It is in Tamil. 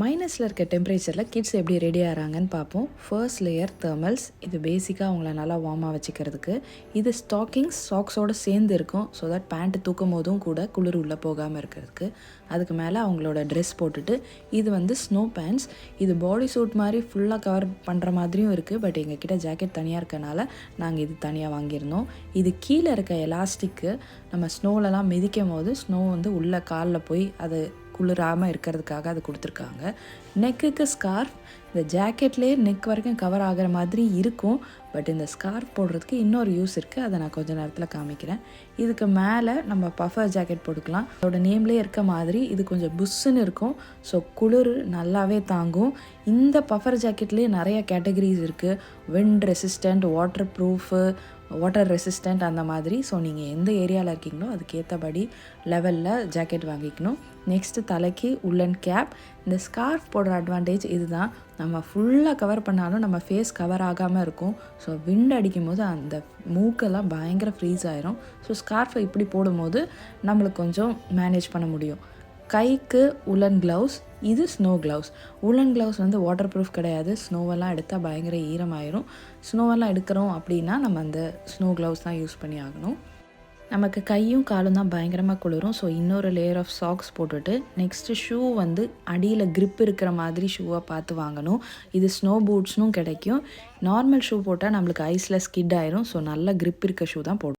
மைனஸில் இருக்க டெம்பரேச்சரில் கிட்ஸ் எப்படி ரெடி ஆகிறாங்கன்னு பார்ப்போம். First layer thermals. இது பேசிக்காக அவங்கள நல்லா வார்மாக வச்சுக்கிறதுக்கு. இது ஸ்டாக்கிங்ஸ் சாக்ஸோடு சேர்ந்து இருக்கும். ஸோ தட் பேண்ட்டு தூக்கும் போதும் கூட குளிர் உள்ளே போகாமல் இருக்கிறதுக்கு. அதுக்கு மேலே அவங்களோட ட்ரெஸ் போட்டுட்டு இது வந்து ஸ்னோ பேண்ட்ஸ். இது பாடி சூட் மாதிரி ஃபுல்லாக கவர் பண்ணுற மாதிரியும் இருக்குது. பட் எங்ககிட்ட ஜாக்கெட் தனியாக இருக்கனால நாங்கள் இது தனியாக வாங்கியிருந்தோம். இது கீழே இருக்க எலாஸ்டிக்கு நம்ம ஸ்னோலலாம் மிதிக்கும் போது ஸ்னோ வந்து உள்ளே காலில் போய் அது குளிராமல் இருக்கிறதுக்காக அது கொடுத்துருக்காங்க. நெக்குக்கு ஸ்கார்ஃப். இந்த ஜாக்கெட்லேயே நெக் வரைக்கும் கவர் ஆகிற மாதிரி இருக்கும். பட் இந்த ஸ்கார்ஃப் போடுறதுக்கு இன்னொரு யூஸ் இருக்குது. அதை நான் கொஞ்சம் நேரத்தில் காமிக்கிறேன். இதுக்கு மேலே நம்ம பஃபர் ஜாக்கெட் போட்டுக்கலாம். அதோட நேம்லேயே இருக்க மாதிரி இது கொஞ்சம் புஷ்ஷுன்னு இருக்கும். ஸோ குளிர் நல்லாவே தாங்கும். இந்த பஃபர் ஜாக்கெட்லேயே நிறைய கேட்டகரிஸ் இருக்குது. Wind resistant, water proof, water resistant அந்த மாதிரி. ஸோ நீங்கள் எந்த ஏரியாவில் இருக்கீங்களோ அதுக்கேற்றபடி லெவலில் ஜாக்கெட் வாங்கிக்கணும். நெக்ஸ்ட்டு தலைக்கு உள்ளன் கேப். இந்த ஸ்கார்ஃப் போடுற அட்வான்டேஜ் இதுதான். நம்ம ஃபுல்லாக கவர் பண்ணாலும் நம்ம ஃபேஸ் கவர் ஆகாமல் இருக்கும். ஸோ விண்ட் அடிக்கும் போது அந்த மூக்கெல்லாம் பயங்கர ஃப்ரீஸ் ஆயிரும். ஸோ ஸ்கார்ஃபை இப்படி போடும்போது நம்மளுக்கு கொஞ்சம் மேனேஜ் பண்ண முடியும். கைக்கு உலன் க்ளவுஸ். இது ஸ்னோ க்ளவுஸ். உலன் க்ளவுஸ் வந்து வாட்டர் ப்ரூஃப் கிடையாது. ஸ்னோவெல்லாம் எடுத்தால் பயங்கர ஈரமாயிரும். ஸ்னோவெல்லாம் எடுக்கிறோம் அப்படின்னா நம்ம அந்த ஸ்னோ க்ளவுஸ் தான் யூஸ் பண்ணி ஆகணும். நமக்கு கையும் காலும் தான் பயங்கரமாக குளிரும். ஸோ இன்னொரு லேயர் ஆஃப் சாக்ஸ் போட்டுட்டு நெக்ஸ்ட்டு ஷூ வந்து அடியில் க்ரிப் இருக்கிற மாதிரி ஷூவாக பார்த்து வாங்கணும். இது ஸ்னோ பூட்ஸ்னும் கிடைக்கும். நார்மல் ஷூ போட்டால் நம்மளுக்கு ஐஸில் ஸ்கிட் ஆயிரும். ஸோ நல்ல க்ரிப் இருக்க ஷூ தான் போடணும்.